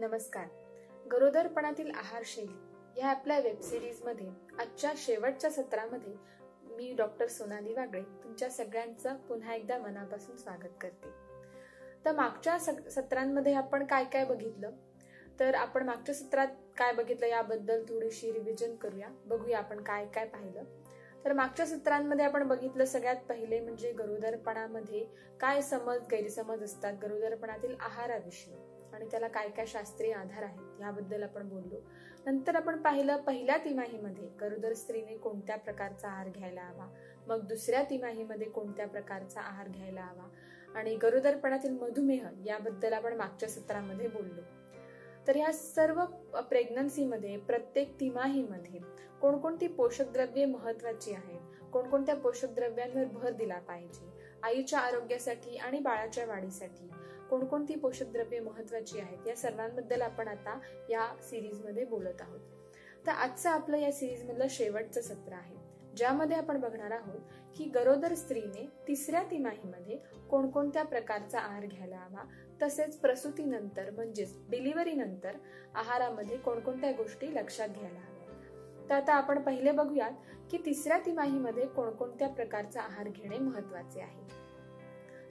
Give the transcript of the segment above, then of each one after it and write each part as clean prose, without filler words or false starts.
नमस्कार. गरोदरपणातील आहारशैली या आपल्या वेबसिरीजमध्ये आजच्या शेवटच्या सत्रामध्ये मी डॉक्टर सोनाली वागळे तुमच्या सगळ्यांचं पुन्हा एकदा मनापासून स्वागत करते. तर मागच्या सत्रांमध्ये आपण काय काय बघितलं, तर आपण मागच्या सत्रात काय बघितलं याबद्दल थोडीशी रिव्हिजन करूया, बघूया आपण काय काय पाहिलं. तर मागच्या सत्रांमध्ये आपण बघितलं सगळ्यात पहिले म्हणजे गरोदरपणामध्ये काय समज गैरसमज असतात गरोदरपणातील आहाराविषयी आणि त्याला काय काय शास्त्रीय आधार आहेत याबद्दल आपण बोललो. नंतर आपण पाहिलं पहिल्या तिमाहीमध्ये गरोदर स्त्रीने कोणत्या प्रकारचा आहार घ्यायला हवा, मग दुसऱ्या तिमाहीमध्ये कोणत्या प्रकारचा आहार घ्यायला हवा आणि गरोदरपणातील मधुमेह याबद्दल आपण मागच्या सत्रामध्ये बोललो. तर या सर्व प्रेग्नन्सीमध्ये प्रत्येक तिमाहीमध्ये कोणकोणती पोषक द्रव्ये महत्वाची आहेत, कोणकोणत्या पोषक द्रव्यांवर भर दिला पाहिजे, आईच्या आरोग्यासाठी आणि बाळाच्या वाढीसाठी कोणकोणती पोषक द्रव्ये महत्वाची आहेत या सर्वांबद्दल आपण आता या सिरीजमध्ये बोलत आहोत. तर आजचं आपलं या सिरीज मधलं शेवटचं सत्र आहे, ज्यामध्ये आपण बघणार आहोत की गरोदर स्त्रीने तिसऱ्या तिमाहीमध्ये कोणकोणत्या प्रकारचा आहार घ्यायला हवा, तसेच प्रसूतीनंतर म्हणजेच डिलिव्हरी नंतर आहारामध्ये कोणकोणत्या गोष्टी लक्षात घ्यायला हव्या. तर आता आपण पहिले बघूयात की तिसऱ्या तिमाहीमध्ये कोणकोणत्या प्रकारचा आहार घेणे महत्वाचे आहे.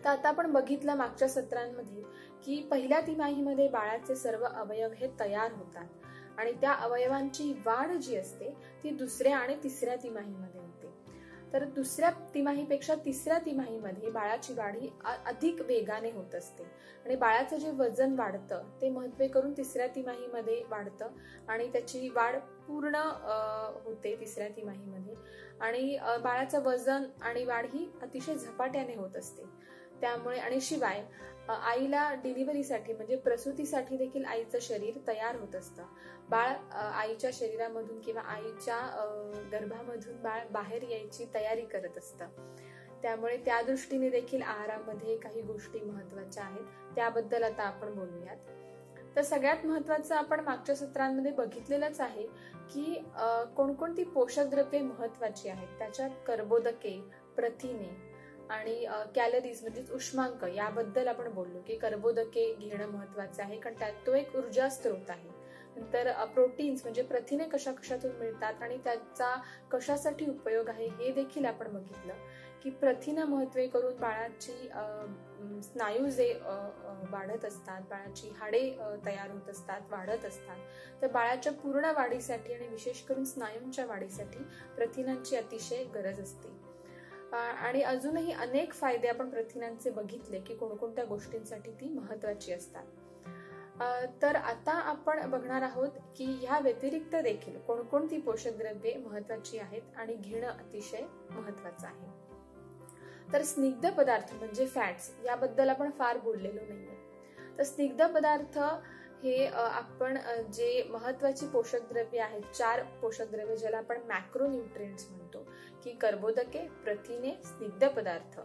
तर आता आपण बघितलं मागच्या सत्रांमध्ये की पहिल्या तिमाहीमध्ये बाळाचे सर्व अवयव हे तयार होतात आणि त्या अवयवांची वाढ जी असते ती दुसऱ्या आणि तिसऱ्या तिमाहीमध्ये होते. तर दुसऱ्या तिमाहीपेक्षा तिसऱ्या तिमाहीमध्ये बाळाची वाढ ही अधिक वेगाने होत असते आणि बाळाचं जे वजन वाढतं ते महत्त्वे करून तिसऱ्या तिमाहीमध्ये वाढतं आणि त्याची वाढ पूर्ण होते तिसऱ्या तिमाहीमध्ये आणि बाळाचं वजन आणि वाढ ही अतिशय झपाट्याने होत असते. त्यामुळे आणि शिवाय आईला डिलिव्हरीसाठी म्हणजे प्रसूतीसाठी देखील आईचं शरीर तयार होत असतं. बाळ आईच्या शरीरामधून किंवा आईच्या गर्भामधून बाळ बाहेर यायची तयारी करत असतं. त्यामुळे त्या दृष्टीने देखील आहारामध्ये काही गोष्टी महत्वाच्या आहेत, त्याबद्दल आता आपण बोलूयात. तर सगळ्यात महत्वाचं आपण मागच्या सत्रांमध्ये बघितलेलंच आहे की कोणकोणती पोषक द्रव्ये महत्वाची आहेत. त्याच्यात कर्बोदके, प्रथिने आणि कॅलरीज म्हणजेच उष्मांक याबद्दल आपण बोललो की कर्बोदके घेणं महत्वाचं आहे कारण त्यात तो एक ऊर्जा स्त्रोत आहे. नंतर प्रोटीन्स म्हणजे प्रथिने कशा कशातून मिळतात आणि त्याचा कशासाठी उपयोग आहे हे देखील आपण बघितलं की प्रथिने महत्त्वे करून बाळाची स्नायू जे वाढत असतात, बाळाची हाडे तयार होत असतात, वाढत असतात. तर बाळाच्या पूर्ण वाढीसाठी आणि विशेष करून स्नायूंच्या वाढीसाठी प्रथिनांची अतिशय गरज असते. आणि अजूनही अनेक फायदे आपण प्रथिनांचे बघितले की कोणकोणत्या गोष्टींसाठी ती महत्वाची असतात. तर आता आपण बघणार आहोत की ह्या व्यतिरिक्त देखील कोणकोणती पोषक द्रव्ये महत्वाची आहेत आणि घेणं अतिशय महत्वाचं आहे. तर स्निग्ध पदार्थ म्हणजे फॅट्स याबद्दल आपण फार बोललेलो नाहीये. तर स्निग्ध पदार्थ हे आपण जे महत्वाची पोषक द्रव्ये आहेत, 4 पोषक द्रव्ये ज्याला आपण मॅक्रोन्यूट्रिएंट्स म्हणतो की कर्बोदके, प्रथिने, स्निग्ध पदार्थ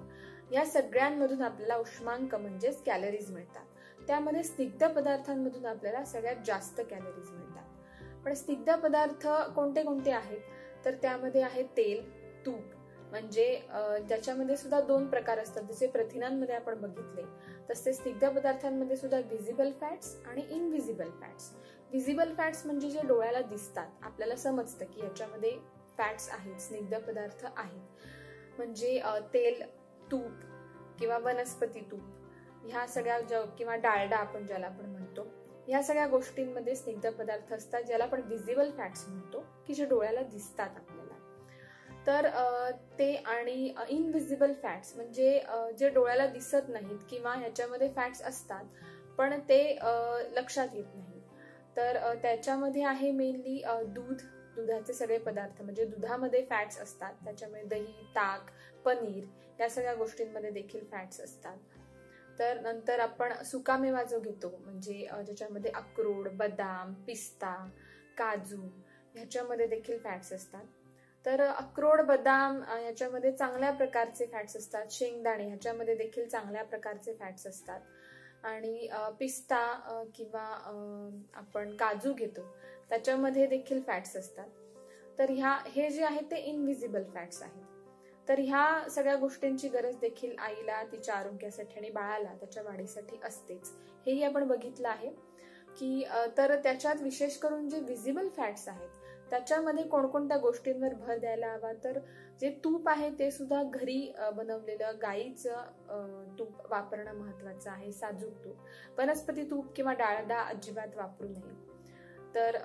या सगळ्यांमधून आपल्याला उष्मांक म्हणजेच कॅलरीज मिळतात. त्यामध्ये स्निग्ध पदार्थांमधून आपल्याला सगळ्यात जास्त कॅलरीज मिळतात. पण स्निग्ध पदार्थ कोणते कोणते आहेत, तर त्यामध्ये आहे तेल, तूप म्हणजे ज्याच्यामध्ये सुद्धा 2 प्रकार असतात. जसे प्रथिनांमध्ये आपण बघितले तसे स्निग्ध पदार्थांमध्ये सुद्धा व्हिजिबल फॅट्स आणि इनव्हिजिबल फॅट्स. व्हिजिबल फॅट्स म्हणजे जे डोळ्याला दिसतात, आपल्याला समजतं की याच्यामध्ये फॅट्स आहेत, स्निग्ध पदार्थ आहेत. म्हणजे तेल, तूप किंवा वनस्पती तूप ह्या सगळ्या किंवा डालडा आपण ज्याला आपण म्हणतो, या सगळ्या गोष्टींमध्ये स्निग्ध पदार्थ असतात ज्याला आपण व्हिजिबल फॅट्स म्हणतो की जे डोळ्याला दिसतात आपल्याला. तर ते आणि इनव्हिजिबल फॅट्स म्हणजे जे डोळ्याला दिसत नाहीत किंवा ह्याच्यामध्ये फॅट्स असतात पण ते लक्षात येत नाही. तर त्याच्यामध्ये आहे मेनली दुधाचे सगळे पदार्थ म्हणजे दुधामध्ये फॅट्स असतात. त्याच्यामध्ये दही, ताक, पनीर या सगळ्या गोष्टींमध्ये देखील फॅट्स असतात. तर नंतर आपण सुकामेवा जो घेतो म्हणजे ज्याच्यामध्ये अक्रोड, बदाम, पिस्ता, काजू ह्याच्यामध्ये देखील फॅट्स असतात. तर अक्रोड, बदाम ह्याच्यामध्ये चांगल्या प्रकारचे फॅट्स असतात. शेंगदाणे ह्याच्यामध्ये देखील चांगल्या प्रकारचे फॅट्स असतात. आणि पिस्ता किंवा आपण काजू घेतो त्याच्यामध्ये देखील फॅट्स असतात. तर हे जे आहे ते इनव्हिजिबल फॅट्स आहेत. तर ह्या सगळ्या गोष्टींची गरज देखील आईला तिच्या आरोग्यासाठी आणि बाळाला त्याच्या वाढीसाठी असतेच, हेही आपण बघितलं आहे. की तर त्याच्यात विशेष करून जे विजिबल फॅट्स आहेत त्याच्यामध्ये कोणकोणत्या गोष्टींवर भर द्यायला हवा, तर जे तूप आहे ते सुद्धा घरी बनवलेलं गाईचं तूप वापरणं महत्वाचं आहे, साजूक तूप. वनस्पती तूप किंवा डाळडा अजिबात वापरू नये. तर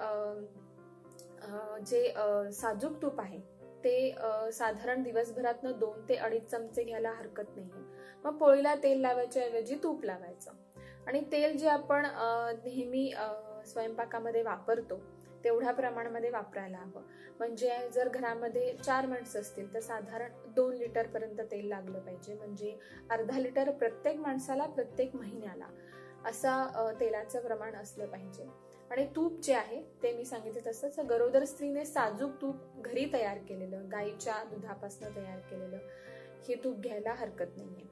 जे साजूक तूप आहे ते साधारण दिवसभरातनं 2 ते 2.5 चमचे घ्यायला हरकत नाही. मग पोळीला तेल लावायच्या ऐवजी तूप लावायचं. आणि तेल जे आपण नेहमी स्वयंपाकामध्ये वापरतो तेवढ्या प्रमाणामध्ये वापरायला हवं. म्हणजे जर घरामध्ये 4 माणसं असतील तर साधारण 2 लिटर पर्यंत तेल लागलं पाहिजे. म्हणजे अर्धा लिटर प्रत्येक माणसाला प्रत्येक महिन्याला असा तेलाचं प्रमाण असलं पाहिजे. आणि तूप जे आहे ते मी सांगितलं तसंच गरोदर स्त्रीने साजूक तूप घरी तयार केलेलं, गाईच्या दुधापासून तयार केलेलं हे तूप घ्यायला हरकत नाहीये.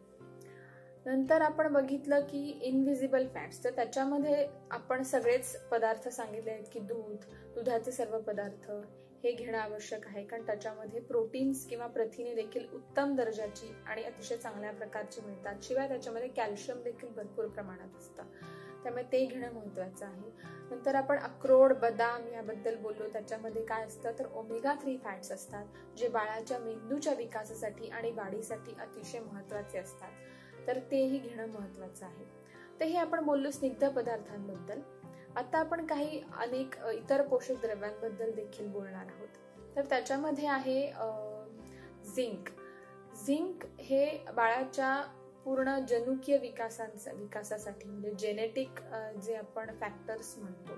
नंतर आपण बघितलं की इनव्हिजिबल फॅट्स, तर त्याच्यामध्ये आपण सगळेच पदार्थ सांगितले आहेत की दुधाचे सर्व पदार्थ हे घेणं आवश्यक आहे, कारण त्याच्यामध्ये प्रोटीन्स किंवा प्रथिने देखील उत्तम दर्जाची आणि अतिशय चांगल्या प्रकारची मिळतात. शिवाय त्याच्यामध्ये कॅल्शियम देखील भरपूर प्रमाणात असतं, त्यामुळे ते घेणं महत्वाचं आहे. नंतर आपण अक्रोड, बदाम याबद्दल बोललो. त्याच्यामध्ये काय असतं तर ओमेगा 3 फॅट्स असतात, जे बाळाच्या मेंदूच्या विकासासाठी आणि वाढीसाठी अतिशय महत्वाचे असतात, तर तेही घेणं महत्वाचं आहे. तर हे आपण बोललो स्निग्ध पदार्थांबद्दल. आता आपण काही अनेक इतर पोषक द्रव्यांबद्दल देखील बोलणार आहोत. तर त्याच्यामध्ये आहे झिंक. झिंक हे बाळाच्या पूर्ण जनुकीय विकासासाठी म्हणजे जेनेटिक जे आपण फॅक्टर्स म्हणतो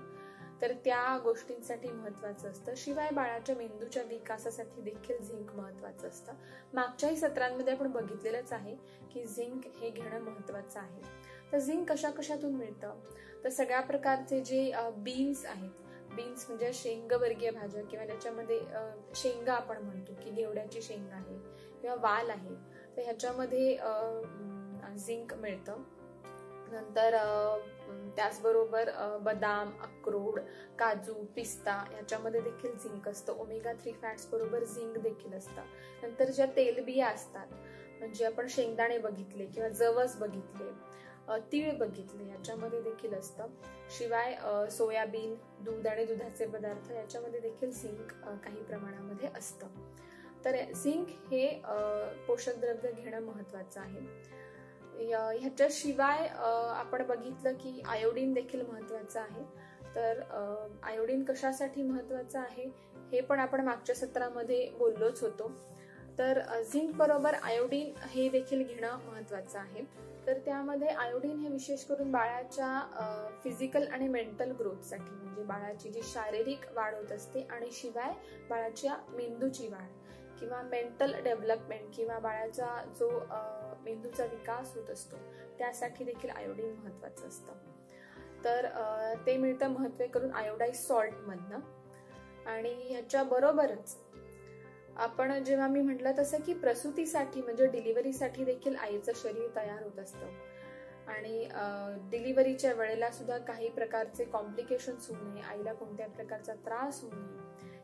तर त्या गोष्टींसाठी महत्वाचं असतं. शिवाय बाळाच्या मेंदूच्या विकासासाठी देखील झिंक महत्वाचं असतं. मागच्याही सत्रांमध्ये आपण बघितलेलंच आहे की झिंक हे घेणं महत्वाचं आहे. तर झिंक कशातून मिळतं, तर सगळ्या प्रकारचे जे बीन्स आहेत, बीन्स म्हणजे शेंगवर्गीय भाज्या किंवा त्याच्यामध्ये शेंगा आपण म्हणतो की घेवड्याची शेंग आहे किंवा वाल आहे, तर ह्याच्यामध्ये झिंक मिळतं. नंतर त्याचबरोबर बदाम, अक्रोड, काजू, पिस्ता ह्याच्यामध्ये देखील झिंक असतं. ओमेगा 3 फॅट्स बरोबर झिंक देखील असतं. नंतर ज्या तेलबिया असतात, म्हणजे आपण शेंगदाणे बघितले किंवा जवस बघितले, तीळ बघितले, याच्यामध्ये देखील असतं. शिवाय सोयाबीन, दूध आणि दुधाचे पदार्थ याच्यामध्ये देखील झिंक काही प्रमाणामध्ये असतं. तर झिंक हे पोषक द्रव्य घेणं महत्वाचं आहे. ह्याच्याशिवाय आपण बघितलं की आयोडीन देखील महत्वाचं आहे. तर आयोडीन कशासाठी महत्वाचं आहे हे पण आपण मागच्या सत्रामध्ये बोललोच होतो. तर झिंक बरोबर आयोडीन हे देखील घेणं महत्वाचं आहे. तर त्यामध्ये आयोडीन हे विशेष करून बाळाच्या फिजिकल आणि मेंटल ग्रोथसाठी, म्हणजे बाळाची जी शारीरिक वाढ होत असते आणि शिवाय बाळाच्या मेंदूची वाढ किंवा मेंटल डेव्हलपमेंट किंवा बाळाचा जो मेंदूचा विकास होत असतो त्यासाठी देखील आयोडीन महत्वाचं असतं. तर ते मिळतं महत्व करून आयोडाइज सॉल्ट मधनं. आणि ह्याच्या बरोबरच आपण जेव्हा मी म्हटलं तसं की प्रसूतीसाठी म्हणजे डिलिव्हरीसाठी देखील आईचं शरीर तयार होत असतं आणि डिलिव्हरीच्या वेळेला सुद्धा काही प्रकारचे कॉम्प्लिकेशन्स होऊ नये, आईला कोणत्या प्रकारचा त्रास होऊ नये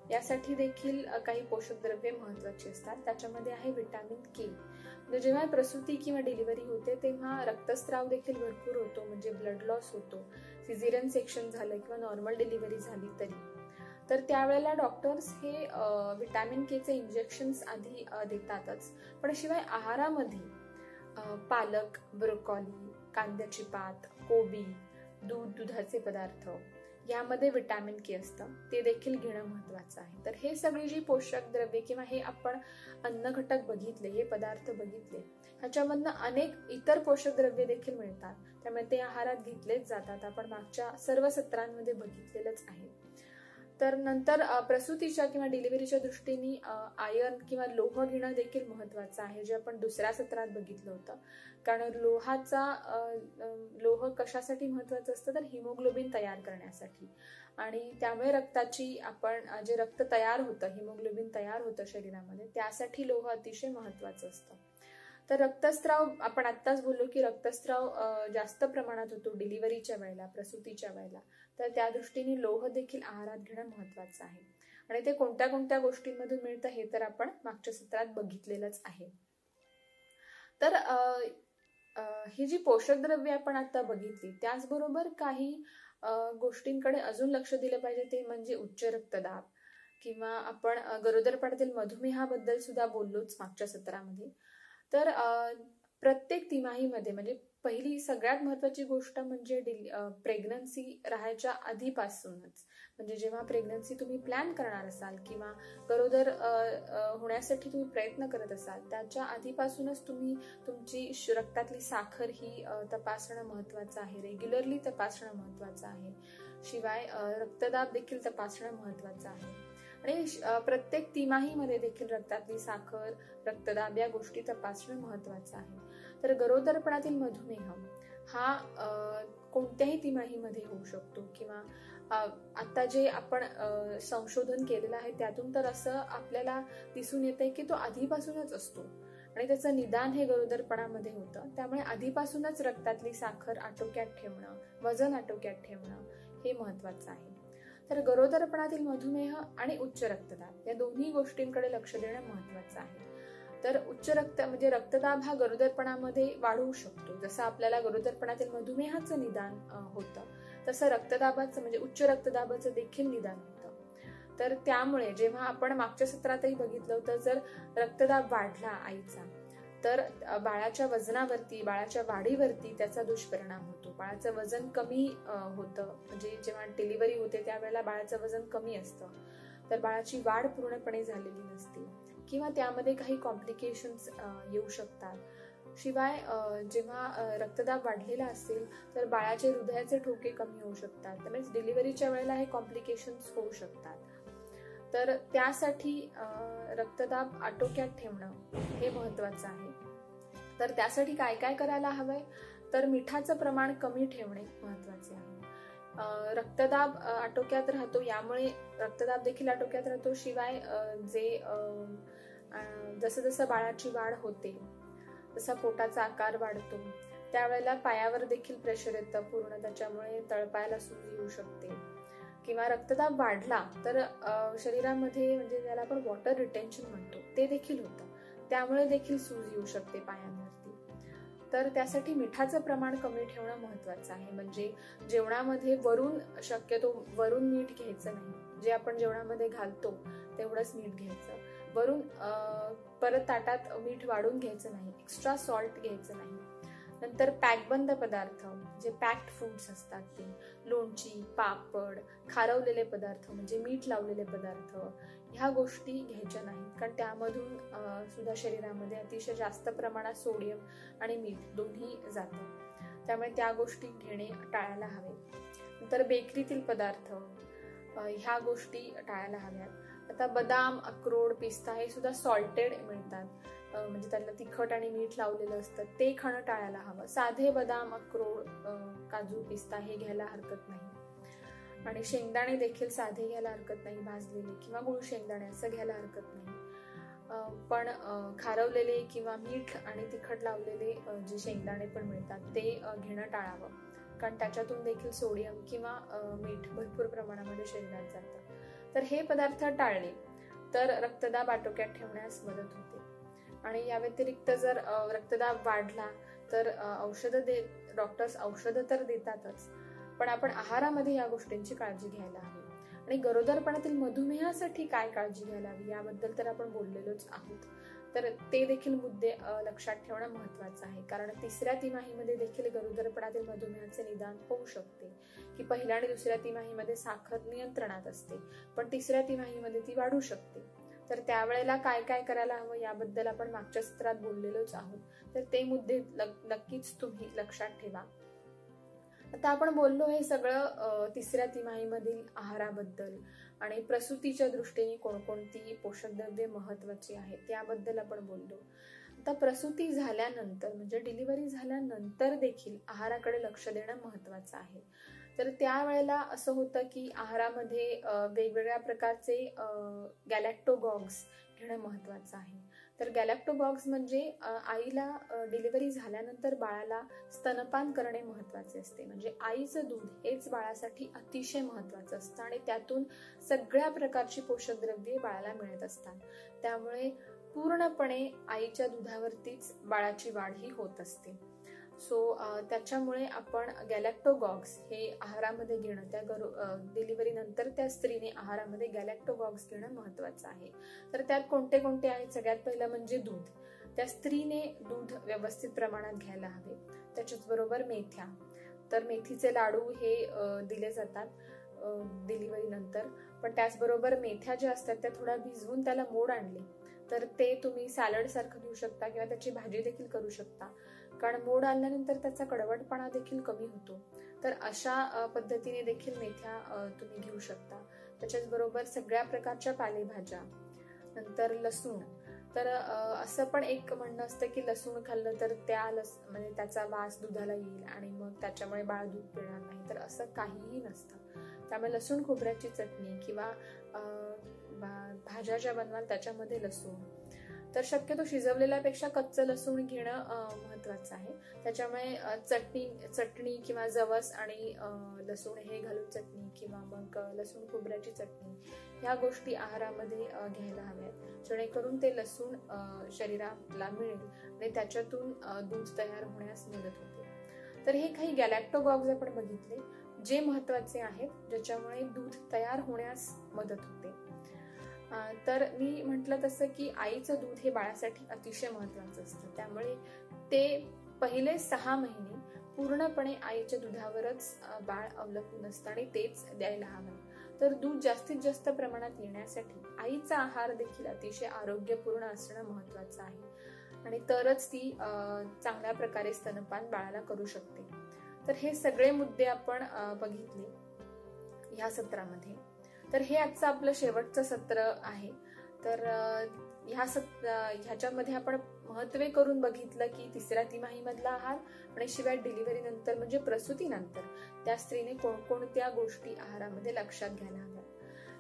यासाठी देखील काही पोषक द्रव्ये महत्वाची असतात. त्याच्यामध्ये आहे व्हिटॅमिन के. म्हणजे जेव्हा प्रसूती किंवा डिलिव्हरी होते तेव्हा रक्तस्राव देखील भरपूर होतो, म्हणजे ब्लड लॉस होतो. सिझेरियन सेक्शन झालं किंवा नॉर्मल डिलिव्हरी झाली तरी, तर त्यावेळेला डॉक्टर्स हे व्हिटॅमिन के चे इंजेक्शन्स आधी देतातच. पण शिवाय आहारामध्ये पालक, ब्रोकोली, कांद्याची पात, कोबी, दुधाचे पदार्थ यामध्ये व्हिटॅमिन के असतं, ते देखील घेणं महत्वाचं आहे. तर हे सगळी जी पोषक द्रव्ये किंवा हे आपण अन्न घटक बघितले, हे पदार्थ बघितले, ह्याच्यामधनं अनेक इतर पोषक द्रव्ये देखील मिळतात, त्यामुळे ते आहारात घेतलेच जातात. आपण मागच्या सर्व सत्रांमध्ये बघितलेलंच आहे. तर नंतर प्रसूतीच्या किंवा डिलिव्हरीच्या दृष्टीने आयर्न किंवा लोह घेणं देखील महत्वाचं आहे, जे आपण दुसऱ्या सत्रात बघितलं होतं. कारण लोह कशासाठी महत्वाचं असतं तर हिमोग्लोबिन तयार करण्यासाठी, आणि त्यामुळे रक्ताची आपण जे रक्त तयार होतं, हिमोग्लोबिन तयार होतं शरीरामध्ये, त्यासाठी लोह अतिशय महत्वाचं असतं. तर रक्तस्राव आपण आत्ताच बोललो की रक्तस्राव जास्त प्रमाणात होतो डिलिव्हरीच्या वेळेला, प्रसूतीच्या वेळेला, तर त्या दृष्टीने लोह देखील आहारात घेणं महत्वाचं आहे. आणि ते कोणत्या कोणत्या गोष्टींमधून मिळतं हे तर आपण मागच्या सत्रात बघितलेलंच आहे. तर ही जी पोषक द्रव्ये आपण आता बघितली, त्याचबरोबर काही गोष्टींकडे अजून लक्ष दिलं पाहिजे ते म्हणजे उच्च रक्तदाब, किंवा आपण गरोदरपणातील मधुमेहाबद्दल सुद्धा बोललोच मागच्या सत्रामध्ये. तर प्रत्येक तिमाहीमध्ये म्हणजे पहिली सगळ्यात महत्वाची गोष्ट म्हणजे प्रेग्नन्सी राहायच्या आधीपासूनच, म्हणजे जेव्हा प्रेग्नन्सी तुम्ही प्लॅन करणार असाल किंवा गरोदर होण्यासाठी तुम्ही प्रयत्न करत असाल, त्याच्या आधीपासूनच तुम्ही तुमची रक्तातली साखर ही तपासणं महत्वाचं आहे, रेग्युलरली तपासणं महत्वाचं आहे. शिवाय रक्तदाब देखील तपासणं महत्वाचं आहे. आणि प्रत्येक तिमाहीमध्ये देखील रक्तातली साखर, रक्तदाब या गोष्टी तपासणं महत्वाचं आहे. तर गरोदरपणातील मधुमेह हा कोणत्याही तिमाहीमध्ये होऊ शकतो, किंवा आता जे आपण संशोधन केलेलं आहे त्यातून तर असं आपल्याला दिसून येतंय की तो आधीपासूनच असतो आणि त्याचं निदान हे गरोदरपणामध्ये होतं. त्यामुळे आधीपासूनच रक्तातली साखर आटोक्यात ठेवणं, वजन आटोक्यात ठेवणं हे महत्वाचं आहे. तर गरोदरपणातील मधुमेह आणि उच्च रक्तदाब या दोन्ही गोष्टींकडे लक्ष देणं महत्वाचं आहे. तर उच्च रक्तदाब हा गरोदरपणामध्ये वाढू शकतो. जसं आपल्याला गरोदरपणातील मधुमेहाचं निदान होतं, तसं रक्तदाबाचं म्हणजे उच्च रक्तदाबाचं देखील निदान होतं. तर त्यामुळे जेव्हा आपण मागच्या सत्रातही बघितलं होतं, जर रक्तदाब वाढला आईचा तर बाळाच्या वजनावरती, बाळाच्या वाढीवरती त्याचा दुष्परिणाम होतो. बाळाचं वजन कमी होतं, म्हणजे जेव्हा डिलिव्हरी होते त्यावेळेला बाळाचं वजन कमी असतं, तर बाळाची वाढ पूर्णपणे झालेली नसते किंवा त्यामध्ये काही कॉम्प्लिकेशन्स येऊ शकतात. शिवाय जेव्हा रक्तदाब वाढलेला असेल तर बाळाचे हृदयाचे ठोके कमी होऊ शकतात, त्यामुळे डिलिव्हरीच्या वेळेला हे कॉम्प्लिकेशन्स होऊ शकतात. तर त्यासाठी रक्तदाब आटोक्यात ठेवणं हे महत्वाचं आहे. तर त्यासाठी काय काय करायला हवंय, तर मिठाचं प्रमाण कमी ठेवणे महत्वाचे आहे. रक्तदाब आटोक्यात राहतो, यामुळे रक्तदाब देखील आटोक्यात राहतो. शिवाय जसं जसं बाळाची वाढ होते तसा पोटाचा आकार वाढतो, त्यावेळेला पायावर देखील प्रेशर येतं पूर्ण, त्याच्यामुळे तळपायाला सूज येऊ शकते. किंवा रक्तदाब वाढला तर शरीरामध्ये म्हणजे ज्याला आपण वॉटर रिटेन्शन म्हणतो ते देखील होतं, त्यामुळे देखील सूज येऊ शकते पायांवरती. तर त्यासाठी मिठाचं प्रमाण कमी ठेवणं महत्वाचं आहे. म्हणजे जेवणामध्ये शक्यतो वरून मीठ घ्यायचं नाही, जे आपण जेवणामध्ये घालतो तेवढंच मीठ घ्यायचं. वरून परत ताटात मीठ वाढून घ्यायचं नाही, एक्स्ट्रा सॉल्ट घ्यायचं नाही. नंतर पॅकबंद पदार्थ जे पॅक्ड फूड्स असतात ते लोणची, पापड, खारवलेले पदार्थ म्हणजे मीठ लावलेले पदार्थ ह्या गोष्टी घ्यायच्या नाहीत, कारण त्यामधून सुद्धा शरीरामध्ये अतिशय जास्त प्रमाणात सोडियम आणि मीठ दोन्ही जातं, त्यामुळे त्या गोष्टी घेणे टाळायला हवे. नंतर बेकरीतील पदार्थ ह्या गोष्टी टाळायला हव्यात. आता बदाम, अक्रोड, पिस्ता हे सुद्धा सॉल्टेड मिळतात, म्हणजे त्यांना तिखट आणि मीठ लावलेलं असतं, ते खाणं टाळायला हवं. साधे बदाम, अक्रोड, काजू, पिस्ता हे घ्यायला हरकत नाही. आणि शेंगदाणे देखील साधे घ्यायला हरकत नाही, भाजलेले किंवा गुळ शेंगदाणे असं घ्यायला हरकत नाही. पण खारवलेले किंवा मीठ आणि तिखट लावलेले जे शेंगदाणे पण मिळतात ते घेणं टाळावं, कारण त्याच्यातून देखील सोडियम किंवा मीठ भरपूर प्रमाणामध्ये शरीरात जातं. तर हे पदार्थ टाळले तर रक्तदाब आटोक्यात ठेवण्यास मदत होते. आणि या व्यतिरिक्त जर रक्तदाब वाढला तर डॉक्टर्स औषधं तर देतातच, पण आपण आहारामध्ये या गोष्टींची काळजी घ्यायला हवी. आणि गरोदरपणातील मधुमेहासाठी काय काळजी घ्यायला हवी याबद्दल तर आपण बोललेलोच आहोत, तर ते देखील मुद्दे लक्षात ठेवणं महत्वाचं आहे. कारण तिसऱ्या तिमाहीमध्ये देखील गरोदरपणातील मधुमेहाचे निदान होऊ शकते, की पहिल्या आणि दुसऱ्या तिमाहीमध्ये साखर नियंत्रणात असते, पण तिसऱ्या तिमाहीमध्ये ती वाढू शकते. तर त्यावेळेला काय काय करायला हवं याबद्दल आपण मागच्या सत्रात बोललेलोच आहोत, तर ते मुद्दे नक्कीच तुम्ही लक्षात ठेवा. आता आपण बोललो हे सगळं तिसऱ्या तिमाहीमधील आहाराबद्दल आणि प्रसूतीच्या दृष्टीने कोणकोणती पोषक द्रव्ये महत्वाची आहेत याबद्दल आपण बोललो. आता प्रसूती झाल्यानंतर म्हणजे डिलिव्हरी झाल्यानंतर देखील आहाराकडे लक्ष देणं महत्वाचं आहे. तर त्यावेळेला असं होतं की आहारामध्ये वेगवेगळ्या प्रकारचे गॅलॅक्टोगॉग्स घेणं महत्वाचं आहे. तर गॅलॅक्टोगॉग्स म्हणजे आईला डिलिव्हरी झाल्यानंतर बाळाला स्तनपान करणे महत्वाचे असते. म्हणजे आईचं दूध हेच बाळासाठी अतिशय महत्वाचं असतं आणि त्यातून सगळ्या प्रकारची पोषक द्रव्ये बाळाला मिळत असतात. त्यामुळे पूर्णपणे आईच्या दुधावरतीच बाळाची वाढ ही होत असते. सो त्याच्यामुळे आपण गॅलॅक्टोगॉग्स हे आहारामध्ये घेणं, त्या डिलिव्हरी नंतर त्या स्त्रीने आहारामध्ये गॅलॅक्टोगॉग्स घेणं महत्वाचं आहे. तर त्यात कोणते कोणते आहेत? सगळ्यात पहिलं म्हणजे दूध. त्या स्त्रीने दूध व्यवस्थित प्रमाणात घ्यायला हवे. त्याच्याच बरोबर मेथ्या, तर मेथीचे लाडू हे दिले जातात डिलिव्हरी नंतर. पण त्याचबरोबर मेथ्या ज्या असतात त्या थोड्या भिजवून त्याला मोड आणले तर ते तुम्ही सॅलड सारखं घेऊ शकता किंवा त्याची भाजी देखील करू शकता, कारण मोड आणल्यानंतर त्याचा कडवटपणा देखील कमी होतो. तर अशा पद्धतीने देखील मेथ्या तुम्ही घेऊ शकता. त्याच्याच बरोबर सगळ्या प्रकारच्या पालेभाज्या, नंतर लसूण. तर असं पण एक म्हणणं असतं की लसूण खाल्लं तर म्हणजे त्याचा वास दुधाला येईल आणि मग त्याच्यामुळे बाळ दूध पिणार नाही, तर असं काहीही नसतं. त्यामुळे लसूण खोबऱ्याची चटणी किंवा भाज्या ज्या बनवाल त्याच्यामध्ये लसूण, तर शक्यतो शिजवलेल्यापेक्षा कच्चं लसूण घेणं महत्वाचं आहे. त्याच्यामुळे चटणी किंवा जवस आणि लसूण हे घालून चटणी किंवा मग लसूण खोबऱ्याची चटणी ह्या गोष्टी आहारामध्ये घ्यायला हव्यात, जेणेकरून ते लसूण शरीराला मिळेल आणि त्याच्यातून दूध तयार होण्यास मदत होते. तर हे काही गॅलॅक्टोगॉग्स आपण बघितले जे महत्वाचे आहेत, ज्याच्यामुळे दूध तयार होण्यास मदत होते. तर मी म्हटलं तसं की आईचं दूध हे बाळासाठी अतिशय महत्वाचं असतं. त्यामुळे ते पहिले 6 महिने पूर्णपणे आईच्या दुधावरच बाळ अवलंबून असतं आणि तेच द्यायला हवं. तर दूध जास्तीत जास्त प्रमाणात येण्यासाठी आईचा आहार देखील अतिशय आरोग्यपूर्ण असणं महत्वाचं आहे आणि तरच ती चांगल्या प्रकारे स्तनपान बाळाला करू शकते. तर हे सगळे मुद्दे आपण बघितले ह्या सत्रामध्ये. तर हे आजचं आपलं शेवटचं सत्र आहे. तर ह्याच्यामध्ये आपण महत्त्वे करून बघितलं की तिसऱ्या तिमाहीमधला आहार आणि शिवाय डिलिव्हरी नंतर म्हणजे प्रसूतीनंतर त्या स्त्रीने कोणकोणत्या गोष्टी आहारामध्ये लक्षात घ्यायला हव्या.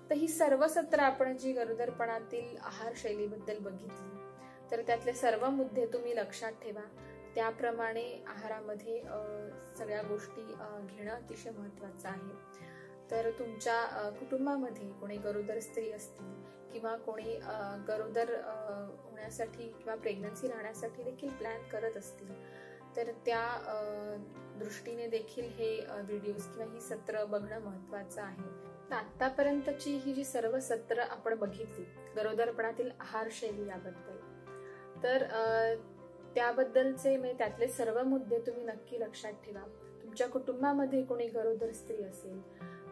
तर ही सर्व सत्र आपण जी गरोदरपणातील आहार शैलीबद्दल बघितली, तर त्यातले सर्व मुद्दे तुम्ही लक्षात ठेवा. त्याप्रमाणे आहारामध्ये सगळ्या गोष्टी घेणं अतिशय महत्वाचं आहे. तर तुमच्या कुटुंबामध्ये कोणी गरोदर स्त्री असतील किंवा कोणी गरोदर होण्यासाठी किंवा प्रेग्नन्सी राहण्यासाठी देखील प्लॅन करत असतील, तर त्या दृष्टीने देखील हे व्हिडिओज किंवा ही सत्र बघणं महत्वाचं आहे. आतापर्यंतची ही जी सर्व सत्र आपण बघितली गरोदरपणातील आहार शैली याबद्दल, तर त्याबद्दलचे म्हणजे त्यातले सर्व मुद्दे तुम्ही नक्की लक्षात ठेवा. तुमच्या कुटुंबामध्ये कोणी गरोदर स्त्री असेल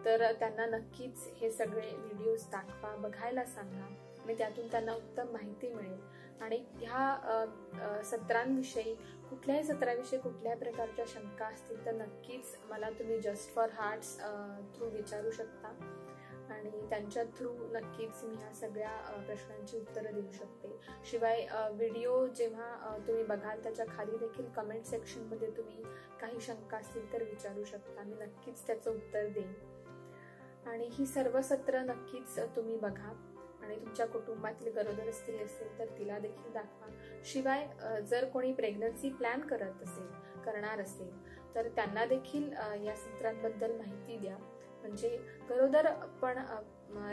तर त्यांना नक्कीच हे सगळे व्हिडिओज दाखवा, बघायला सांगा आणि त्यातून त्यांना उत्तम माहिती मिळेल. आणि ह्या सत्रांविषयी कुठल्याही सत्राविषयी कुठल्याही प्रकारच्या शंका असतील तर नक्कीच मला तुम्ही जस्ट फॉर हार्ट्स थ्रू विचारू शकता आणि त्यांच्या थ्रू नक्कीच मी ह्या सगळ्या प्रश्नांची उत्तरं देऊ शकते. शिवाय व्हिडिओ जेव्हा तुम्ही बघाल त्याच्या खाली देखील कमेंट सेक्शनमध्ये तुम्ही काही शंका असतील तर विचारू शकता, मी नक्कीच त्याचं उत्तर देईन. आणि ही सर्व सत्र नक्कीच तुम्ही बघा आणि तुमच्या कुटुंबातील गरोदर स्त्री असेल तर तिला देखील दाखवा. शिवाय जर कोणी प्रेग्नन्सी प्लॅन करणार असेल तर त्यांना देखील या सत्रांबद्दल माहिती द्या. म्हणजे गरोदर पण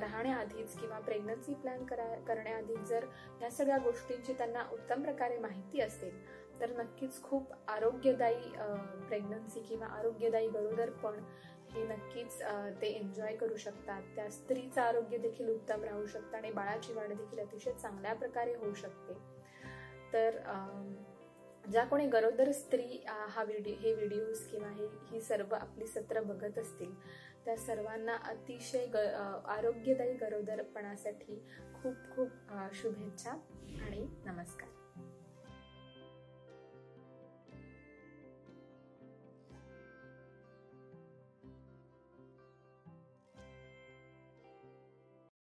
राहण्याआधीच किंवा प्रेग्नन्सी प्लॅन करण्याआधी जर या सगळ्या गोष्टींची त्यांना उत्तम प्रकारे माहिती असेल तर नक्कीच खूप आरोग्यदायी प्रेग्नन्सी किंवा आरोग्यदायी गरोदरपण हे नक्कीच ते एन्जॉय करू शकतात. त्या स्त्रीचं आरोग्य देखील उत्तम राहू शकतं आणि बाळाची वाढ देखील अतिशय चांगल्या प्रकारे होऊ शकते. तर ज्या कोणी गरोदर स्त्री हे व्हिडिओज किंवा ही सर्व आपली सत्र बघत असतील त्या सर्वांना अतिशय आरोग्यदायी गरोदरपणासाठी खूप खूप शुभेच्छा आणि नमस्कार.